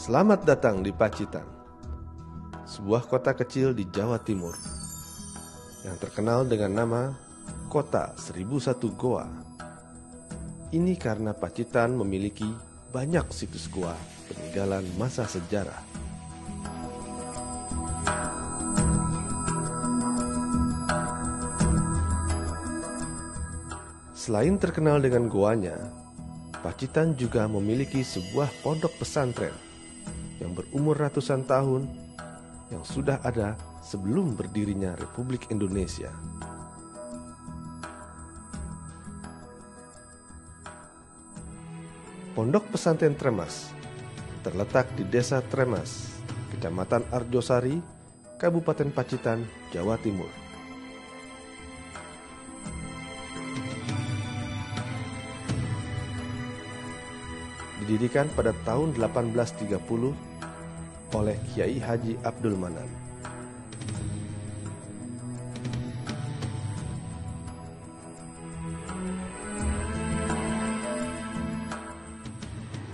Selamat datang di Pacitan, sebuah kota kecil di Jawa Timur yang terkenal dengan nama Kota 1001 Goa. Ini karena Pacitan memiliki banyak situs goa peninggalan masa sejarah. Selain terkenal dengan goanya, Pacitan juga memiliki sebuah pondok pesantren yang berumur ratusan tahun yang sudah ada sebelum berdirinya Republik Indonesia. Pondok Pesantren Tremas terletak di Desa Tremas, Kecamatan Arjosari, Kabupaten Pacitan, Jawa Timur. Didirikan pada tahun 1830 oleh Kiai Haji Abdul Manan.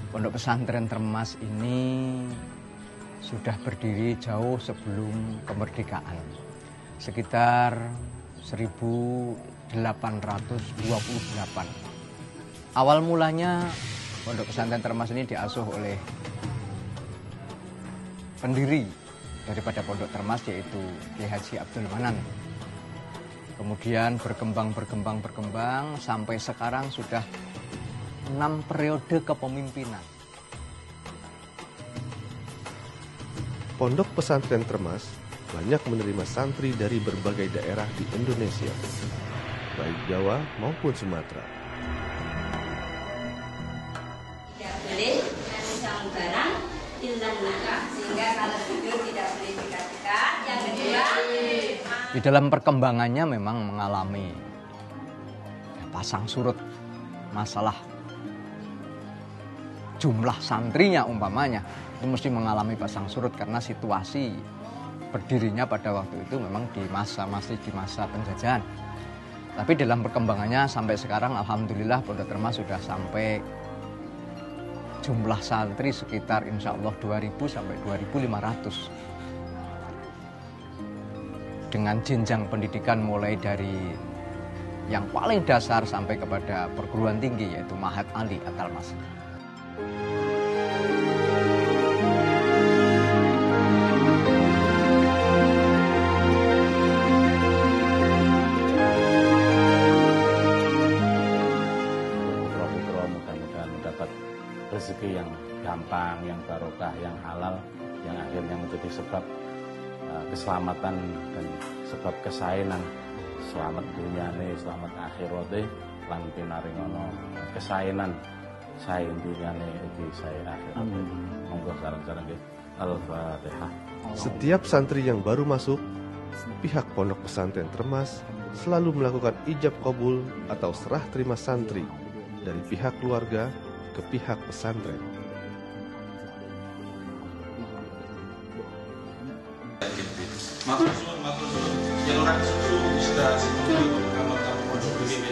Pondok Pesantren Tremas ini sudah berdiri jauh sebelum kemerdekaan, sekitar 1828. Awal mulanya Pondok Pesantren Tremas ini diasuh oleh pendiri daripada Pondok Tremas, yaitu Kiai Haji Abdul Manan. Kemudian berkembang sampai sekarang sudah 6 periode kepemimpinan. Pondok Pesantren Tremas banyak menerima santri dari berbagai daerah di Indonesia, baik Jawa maupun Sumatera. Tidak boleh memegang barang ilah nikah, sehingga kalau tidur tidak boleh dekat-dekat. Yang kedua, Di dalam perkembangannya memang mengalami pasang surut masalah jumlah santrinya umpamanya. Itu mesti mengalami pasang surut karena situasi berdirinya pada waktu itu memang masih di masa penjajahan. Tapi dalam perkembangannya sampai sekarang alhamdulillah Pondok Tremas sudah sampai jumlah santri sekitar insya Allah 2.000 sampai 2.500. Dengan jenjang pendidikan mulai dari yang paling dasar sampai kepada perguruan tinggi, yaitu Mahat Ali At-Talmas. Putra-putra mudah-mudahan mendapat rezeki yang gampang, yang barokah, yang halal, yang akhirnya menjadi sebab keselamatan dan sebab kesainan. Selamat dunyane, selamat akhirate, lan pinaringono kesainan sae dunyane ugi sae akhirate. Monggo sareng-sareng nggih. Al-Fatihah. Setiap santri yang baru masuk, pihak Pondok Pesantren Tremas selalu melakukan ijab kabul atau serah terima santri dari pihak keluarga ke pihak pesantren. Matur suwun. Yen ora kesusu sudah setuju kamar pondok begini.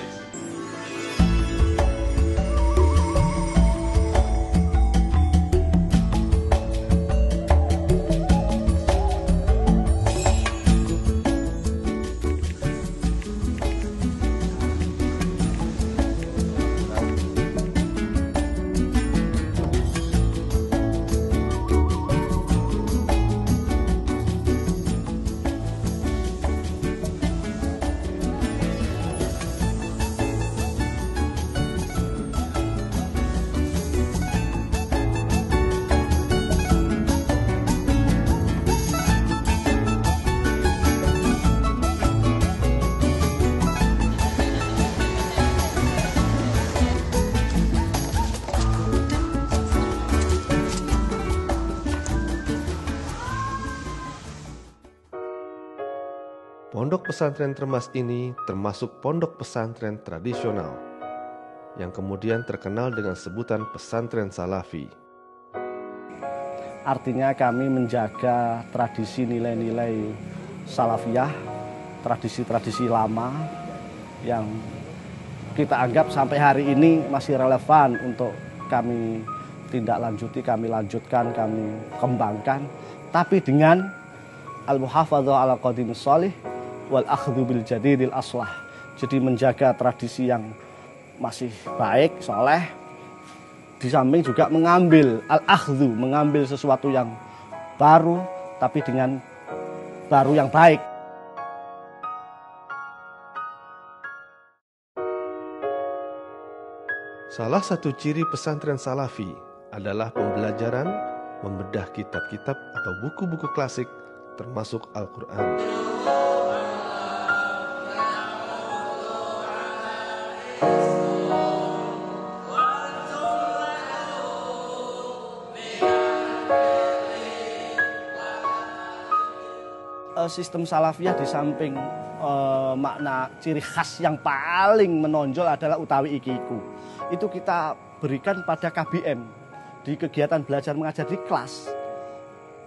Pondok Pesantren Tremas ini termasuk pondok pesantren tradisional yang kemudian terkenal dengan sebutan pesantren Salafi. Artinya kami menjaga tradisi nilai-nilai salafiyah, tradisi-tradisi lama yang kita anggap sampai hari ini masih relevan untuk kami tindak lanjuti, kami lanjutkan, kami kembangkan, tapi dengan al-muhafadzah ala qadimis shalih wal akhdhu bil jadidil aslah. Jadi menjaga tradisi yang masih baik, soleh, di samping juga mengambil al-akhdhu, mengambil sesuatu yang baru tapi dengan baru yang baik. Salah satu ciri pesantren Salafi adalah pembelajaran membedah kitab-kitab atau buku-buku klasik termasuk Al-Quran. Sistem salafiyah di samping makna ciri khas yang paling menonjol adalah utawi ikiku. Itu kita berikan pada KBM di kegiatan belajar mengajar di kelas.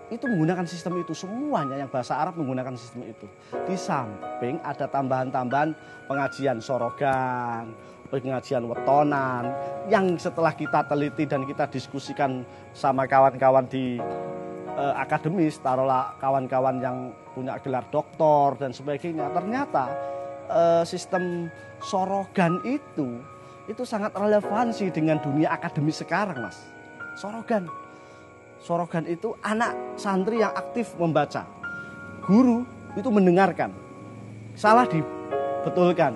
Itu menggunakan sistem itu, semuanya yang bahasa Arab menggunakan sistem itu. Di samping ada tambahan-tambahan pengajian sorogan, pengajian wetonan, yang setelah kita teliti dan kita diskusikan sama kawan-kawan di akademis, taruhlah kawan-kawan yang punya gelar doktor dan sebagainya, ternyata sistem sorogan itu sangat relevansi dengan dunia akademis sekarang, Mas. Sorogan itu anak santri yang aktif membaca, guru itu mendengarkan, salah dibetulkan.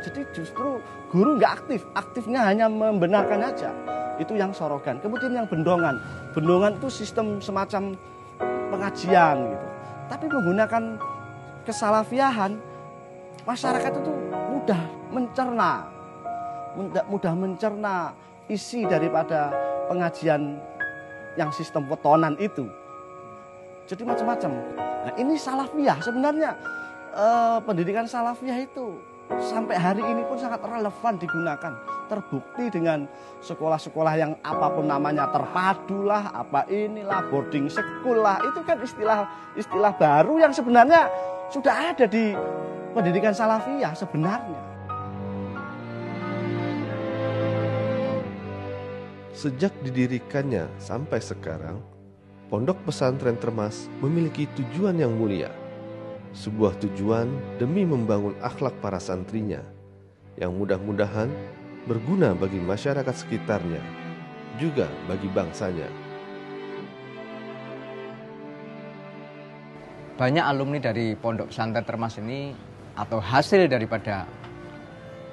Jadi justru guru nggak aktifnya hanya membenarkan aja. Itu yang sorogan. Kemudian yang bendongan itu sistem semacam pengajian gitu. Tapi menggunakan kesalafiahan, masyarakat itu mudah mencerna isi daripada pengajian yang sistem wetonan itu. Jadi macam-macam. Nah, ini salafiyah sebenarnya. Pendidikan salafiyah itu sampai hari ini pun sangat relevan digunakan. Terbukti dengan sekolah-sekolah yang apapun namanya, terpadu lah, apa inilah, boarding school lah. Itu kan istilah baru yang sebenarnya sudah ada di pendidikan salafiyah sebenarnya. Sejak didirikannya sampai sekarang, Pondok Pesantren Termas memiliki tujuan yang mulia. Sebuah tujuan demi membangun akhlak para santrinya, yang mudah-mudahan berguna bagi masyarakat sekitarnya, juga bagi bangsanya. Banyak alumni dari Pondok Pesantren Termas ini, atau hasil daripada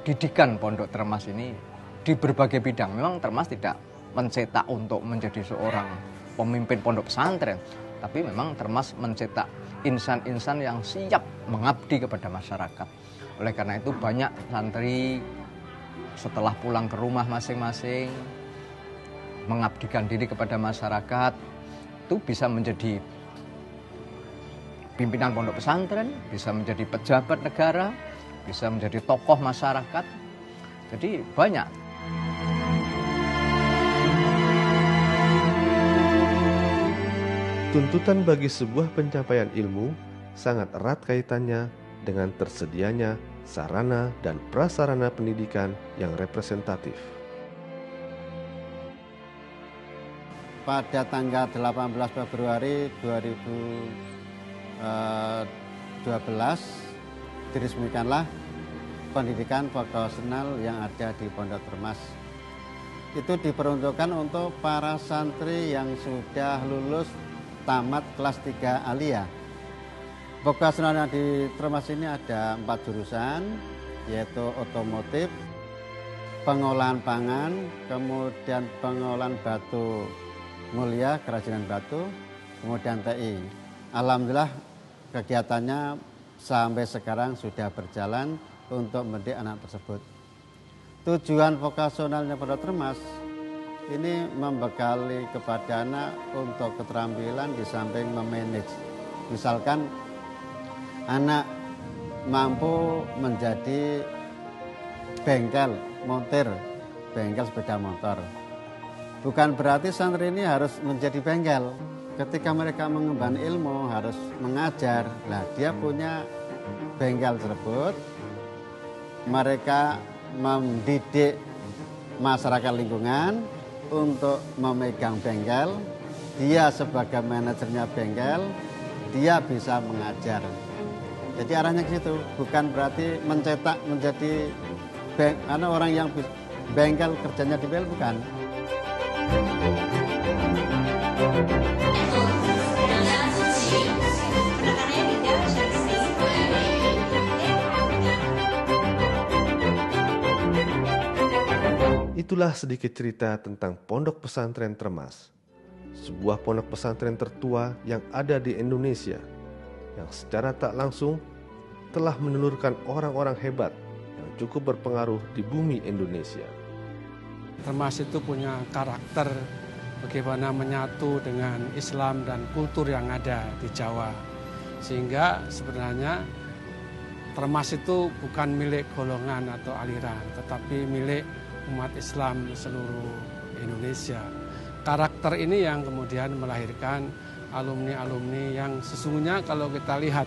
didikan Pondok Termas ini di berbagai bidang. Memang Termas tidak mencetak untuk menjadi seorang pemimpin pondok pesantren, tapi memang Termas mencetak insan-insan yang siap mengabdi kepada masyarakat. Oleh karena itu banyak santri setelah pulang ke rumah masing-masing mengabdikan diri kepada masyarakat, itu bisa menjadi pimpinan pondok pesantren, bisa menjadi pejabat negara, bisa menjadi tokoh masyarakat. Jadi banyak. Tuntutan bagi sebuah pencapaian ilmu sangat erat kaitannya dengan tersedianya sarana dan prasarana pendidikan yang representatif. Pada tanggal 18 Februari 2012 diresmikanlah pendidikan vokasional yang ada di Pondok Termas. Itu diperuntukkan untuk para santri yang sudah lulus tamat kelas 3 aliyah. Vokasional yang di Termas ini ada 4 jurusan, yaitu otomotif, pengolahan pangan, kemudian pengolahan batu mulia, kerajinan batu, kemudian TI. Alhamdulillah kegiatannya sampai sekarang sudah berjalan untuk mendidik anak tersebut. Tujuan vokasionalnya Pondok Termas ini membekali kepada anak untuk keterampilan di samping memanage. Misalkan anak mampu menjadi bengkel, montir, bengkel sepeda motor. Bukan berarti santri ini harus menjadi bengkel. Ketika mereka mengemban ilmu harus mengajar. Nah, dia punya bengkel tersebut. Mereka mendidik masyarakat lingkungan untuk memegang bengkel, dia sebagai manajernya bengkel, dia bisa mengajar. Jadi arahnya ke situ, bukan berarti mencetak menjadi orang yang bengkel kerjanya di bengkel, bukan. Itulah sedikit cerita tentang Pondok Pesantren Termas, sebuah pondok pesantren tertua yang ada di Indonesia, yang secara tak langsung telah menelurkan orang-orang hebat yang cukup berpengaruh di bumi Indonesia. Termas itu punya karakter bagaimana menyatu dengan Islam dan kultur yang ada di Jawa. Sehingga sebenarnya Termas itu bukan milik golongan atau aliran, tetapi milik umat Islam seluruh Indonesia. Karakter ini yang kemudian melahirkan alumni-alumni yang sesungguhnya kalau kita lihat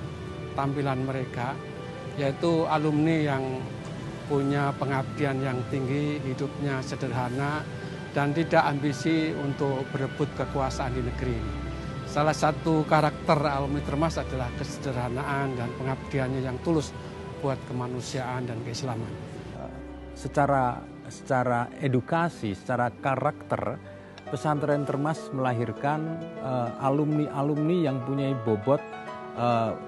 tampilan mereka, yaitu alumni yang punya pengabdian yang tinggi, hidupnya sederhana, dan tidak ambisi untuk berebut kekuasaan di negeri ini. Salah satu karakter alumni Termas adalah kesederhanaan dan pengabdiannya yang tulus buat kemanusiaan dan keislaman. Secara edukasi, secara karakter, pesantren Termas melahirkan alumni-alumni yang punya bobot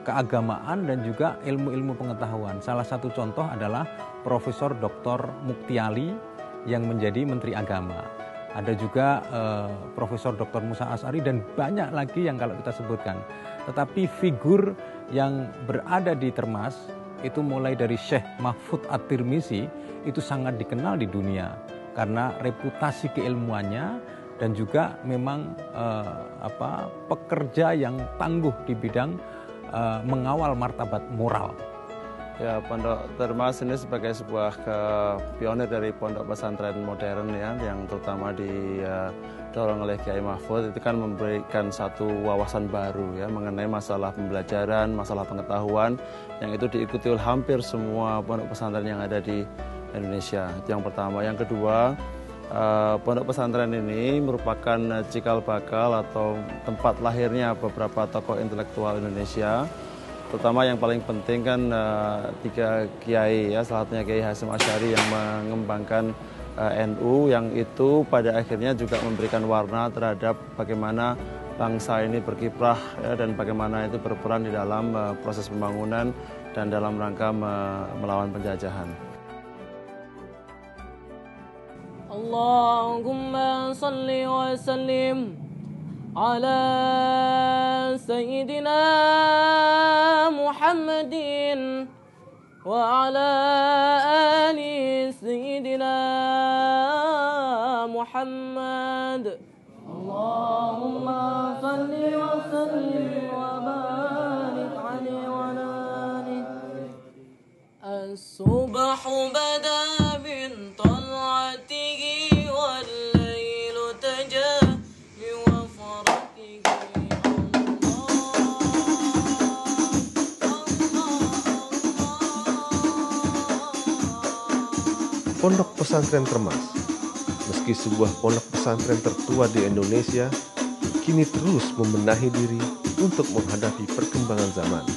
keagamaan dan juga ilmu-ilmu pengetahuan. Salah satu contoh adalah Profesor Dr. Muktiali yang menjadi Menteri Agama. Ada juga Profesor Dr. Musa Asari dan banyak lagi yang kalau kita sebutkan. Tetapi figur yang berada di Termas itu mulai dari Syekh Mahfud At-Tirmizi itu sangat dikenal di dunia karena reputasi keilmuannya dan juga memang pekerja yang tangguh di bidang mengawal martabat moral. Ya, Pondok Termas ini sebagai sebuah pionir dari pondok pesantren modern ya, yang terutama didorong oleh Kiai Mahfud, itu kan memberikan satu wawasan baru ya mengenai masalah pembelajaran, masalah pengetahuan yang itu diikuti oleh hampir semua pondok pesantren yang ada di Indonesia. Itu yang pertama. Yang kedua, pondok pesantren ini merupakan cikal bakal atau tempat lahirnya beberapa tokoh intelektual Indonesia. Terutama yang paling penting kan 3 kiai ya, salah satunya Kiai Hasyim Asy'ari yang mengembangkan NU, yang itu pada akhirnya juga memberikan warna terhadap bagaimana bangsa ini berkiprah ya, dan bagaimana itu berperan di dalam proses pembangunan dan dalam rangka melawan penjajahan. Allahumma salli wa sallim ala Sayyidina Muhammadin wa ala ali Sayyidina Muhammad. Allahumma salli wa sallim wa barik alaihi wa alihi. As-subhu bada min tal'atihi wal laylu taja. Pondok Pesantren Termas, meski sebuah pondok pesantren tertua di Indonesia, kini terus membenahi diri untuk menghadapi perkembangan zaman.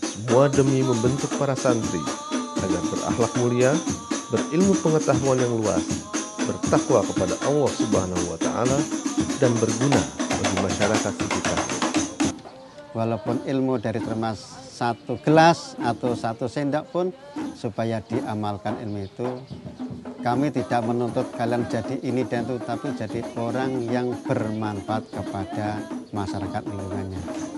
Semua demi membentuk para santri agar berakhlak mulia, berilmu pengetahuan yang luas, bertakwa kepada Allah Subhanahu wa Ta'ala, dan berguna bagi masyarakat sekitar. Walaupun ilmu dari Termas 1 gelas atau 1 sendok pun, supaya diamalkan ilmu itu, kami tidak menuntut kalian jadi ini dan itu, tapi jadi orang yang bermanfaat kepada masyarakat lingkungannya.